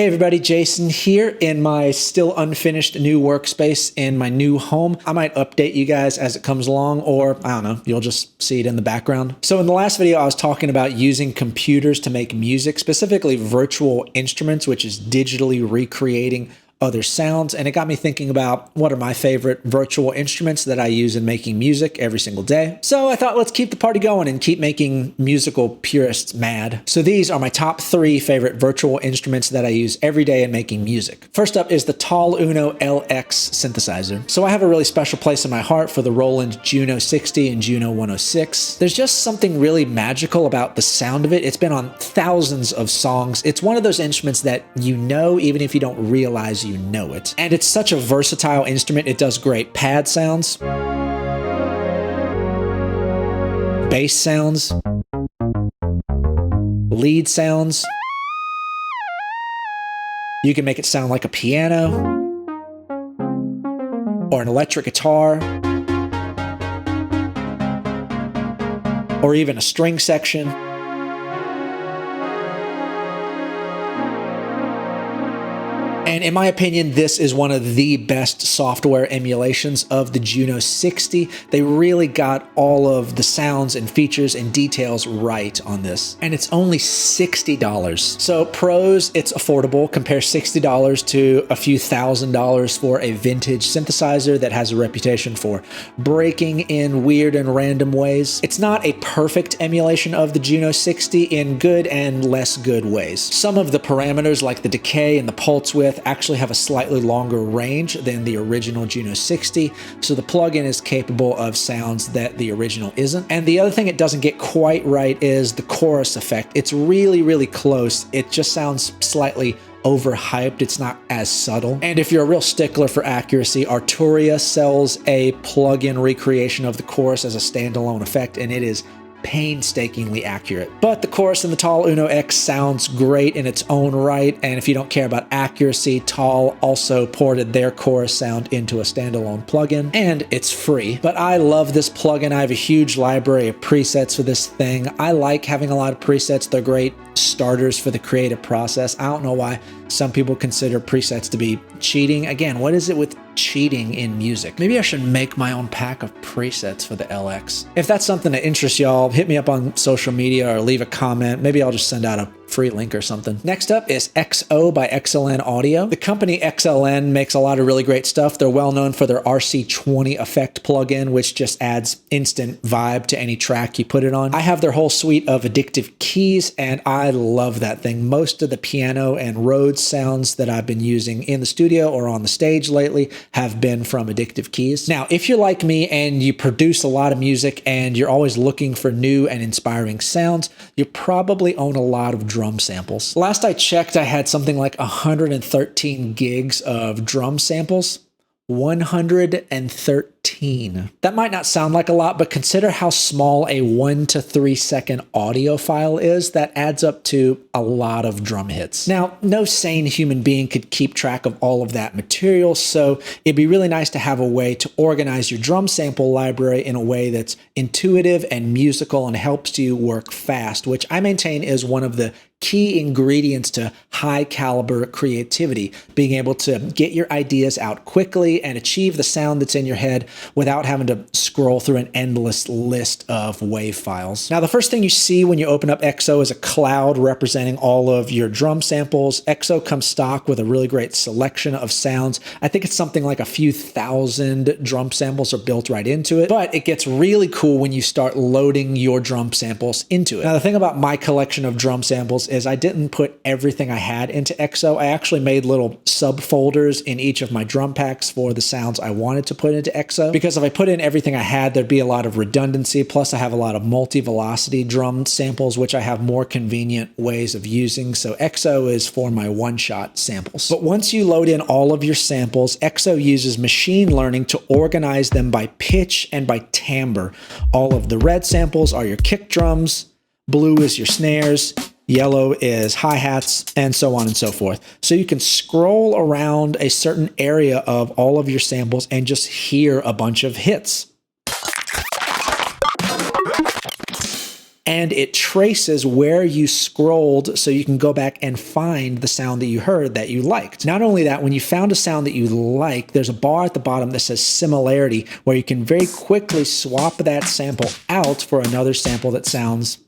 Hey everybody, Jason here in my still unfinished new workspace in my new home. I might update you guys as it comes along, or I don't know, you'll just see it in the background. So in the last video, I was talking about using computers to make music, specifically virtual instruments, which is digitally recreating other sounds, and it got me thinking about what are my favorite virtual instruments that I use in making music every single day. So I thought, let's keep the party going and keep making musical purists mad. So these are my top 3 favorite virtual instruments that I use every day in making music. First up is the TAL-U-NO-LX synthesizer. So I have a really special place in my heart for the Roland Juno 60 and Juno 106. There's just something really magical about the sound of it. It's been on thousands of songs. It's one of those instruments that you know even if you don't realize you know it. And it's such a versatile instrument. It does great pad sounds, bass sounds, lead sounds. You can make it sound like a piano or an electric guitar or even a string section. And in my opinion, this is one of the best software emulations of the Juno 60. They really got all of the sounds and features and details right on this. And it's only $60. So pros, it's affordable. Compare $60 to a few $1,000s for a vintage synthesizer that has a reputation for breaking in weird and random ways. It's not a perfect emulation of the Juno 60 in good and less good ways. Some of the parameters like the decay and the pulse width actually have a slightly longer range than the original Juno 60, so the plugin is capable of sounds that the original isn't. And the other thing it doesn't get quite right is the chorus effect. It's really, really close. It just sounds slightly overhyped. It's not as subtle. And if you're a real stickler for accuracy, Arturia sells a plugin recreation of the chorus as a standalone effect, and it is painstakingly accurate. But the chorus in the TAL-U-NO-LX sounds great in its own right, and if you don't care about accuracy, TAL also ported their chorus sound into a standalone plugin, and it's free. But I love this plugin. I have a huge library of presets for this thing. I like having a lot of presets. They're great starters for the creative process. I don't know why some people consider presets to be cheating. Again, what is it with cheating in music? Maybe I should make my own pack of presets for the LX. If that's something that interests y'all, hit me up on social media or leave a comment. Maybe I'll just send out a free link or something. Next up is XO by XLN Audio. The company XLN makes a lot of really great stuff. They're well known for their RC20 effect plugin, which just adds instant vibe to any track you put it on. I have their whole suite of Addictive Keys, and I love that thing. Most of the piano and Rhodes sounds that I've been using in the studio or on the stage lately have been from Addictive Keys. Now, if you're like me and you produce a lot of music and you're always looking for new and inspiring sounds, you probably own a lot of drum samples. Last I checked, I had something like 113 gigs of drum samples. 113. That might not sound like a lot, but consider how small a 1 to 3 second audio file is. That adds up to a lot of drum hits. Now, no sane human being could keep track of all of that material, so it'd be really nice to have a way to organize your drum sample library in a way that's intuitive and musical and helps you work fast, which I maintain is one of the key ingredients to high caliber creativity, being able to get your ideas out quickly and achieve the sound that's in your head without having to scroll through an endless list of WAV files. Now, the first thing you see when you open up XO is a cloud representing all of your drum samples. XO comes stock with a really great selection of sounds. I think it's something like a few thousand drum samples are built right into it, but it gets really cool when you start loading your drum samples into it. Now, the thing about my collection of drum samples is I didn't put everything I had into XO. I actually made little subfolders in each of my drum packs for the sounds I wanted to put into XO, because if I put in everything I had, there'd be a lot of redundancy. Plus, I have a lot of multi-velocity drum samples, which I have more convenient ways of using. So XO is for my one-shot samples. But once you load in all of your samples, XO uses machine learning to organize them by pitch and by timbre. All of the red samples are your kick drums, blue is your snares, yellow is hi-hats, and so on and so forth. So you can scroll around a certain area of all of your samples and just hear a bunch of hits. and it traces where you scrolled so you can go back and find the sound that you heard that you liked. Not only that, when you found a sound that you like, there's a bar at the bottom that says similarity, where you can very quickly swap that sample out for another sample that sounds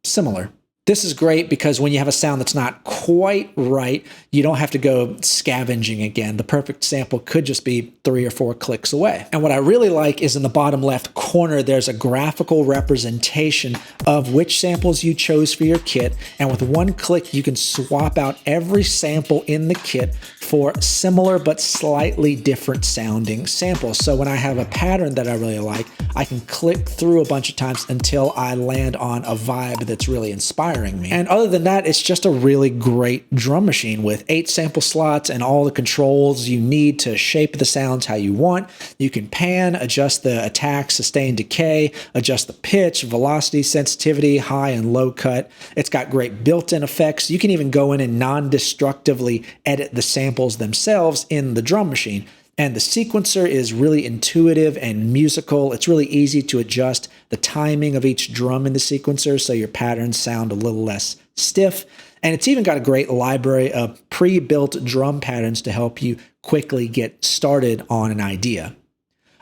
similar. This is great because when you have a sound that's not quite right, you don't have to go scavenging again. The perfect sample could just be 3 or 4 clicks away. And what I really like is in the bottom left corner, there's a graphical representation of which samples you chose for your kit. And with one click, you can swap out every sample in the kit for similar but slightly different sounding samples. So when I have a pattern that I really like, I can click through a bunch of times until I land on a vibe that's really inspiring me. And other than that, it's just a really great drum machine with 8 sample slots and all the controls you need to shape the sounds how you want. You can pan, adjust the attack, sustain, decay, adjust the pitch, velocity, sensitivity, high and low cut. It's got great built-in effects. You can even go in and non-destructively edit the samples themselves in the drum machine. And the sequencer is really intuitive and musical. It's really easy to adjust the timing of each drum in the sequencer so your patterns sound a little less stiff. And it's even got a great library of pre-built drum patterns to help you quickly get started on an idea.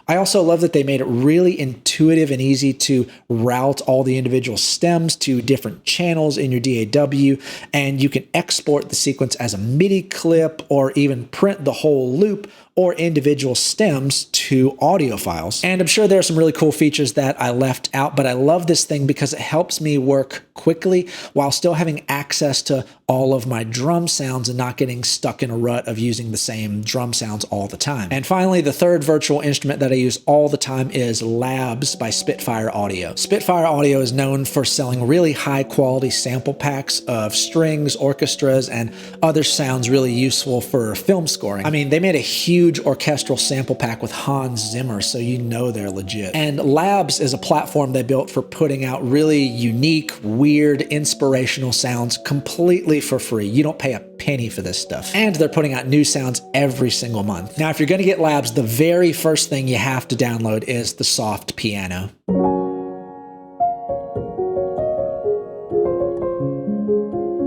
I also love that they made it really intuitive and easy to route all the individual stems to different channels in your DAW, and you can export the sequence as a MIDI clip or even print the whole loop or individual stems to audio files. And I'm sure there are some really cool features that I left out, but I love this thing because it helps me work quickly while still having access to all of my drum sounds and not getting stuck in a rut of using the same drum sounds all the time. And finally, the third virtual instrument that I use all the time is Labs by Spitfire Audio. Spitfire Audio is known for selling really high quality sample packs of strings, orchestras, and other sounds really useful for film scoring. I mean, they made a huge orchestral sample pack with Hans Zimmer, so you know they're legit. And Labs is a platform they built for putting out really unique, weird, inspirational sounds completely for free. You don't pay a penny for this stuff. And they're putting out new sounds every single month. Now, if you're going to get Labs, the very first thing you have to download is the soft piano.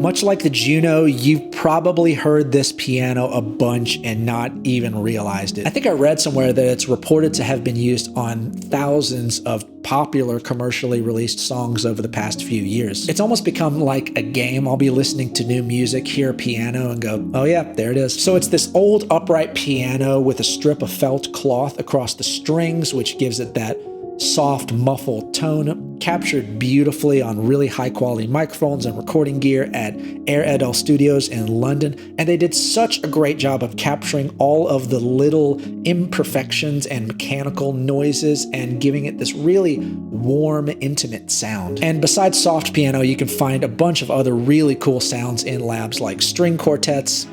Much like the Juno, you've probably heard this piano a bunch and not even realized it. I think I read somewhere that it's reported to have been used on thousands of popular commercially released songs over the past few years. It's almost become like a game. I'll be listening to new music, hear a piano, and go, oh yeah, there it is. So it's this old upright piano with a strip of felt cloth across the strings, which gives it that soft, muffled tone, captured beautifully on really high-quality microphones and recording gear at Air Edel Studios in London. And they did such a great job of capturing all of the little imperfections and mechanical noises and giving it this really warm, intimate sound. And besides soft piano, you can find a bunch of other really cool sounds in Labs, like string quartets,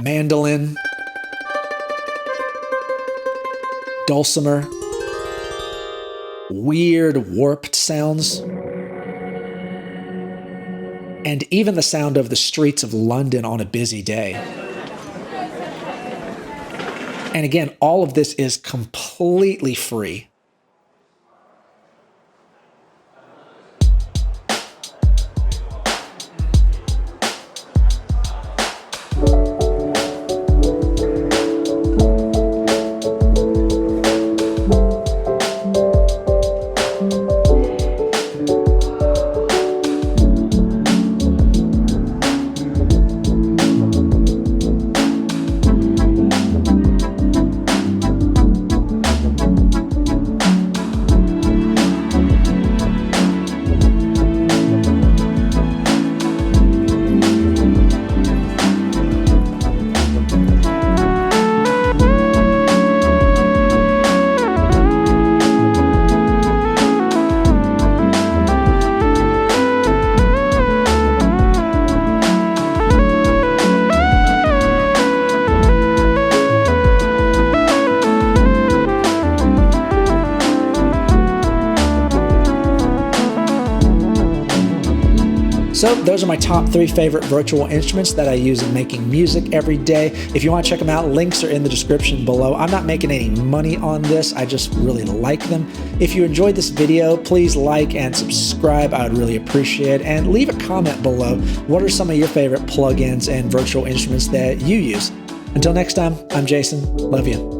mandolin, dulcimer, weird warped sounds, and even the sound of the streets of London on a busy day. And again, all of this is completely free. So those are my top 3 favorite virtual instruments that I use in making music every day. If you want to check them out, links are in the description below. I'm not making any money on this, I just really like them. If you enjoyed this video, please like and subscribe, I would really appreciate it. And leave a comment below. What are some of your favorite plugins and virtual instruments that you use? Until next time, I'm Jason. Love you.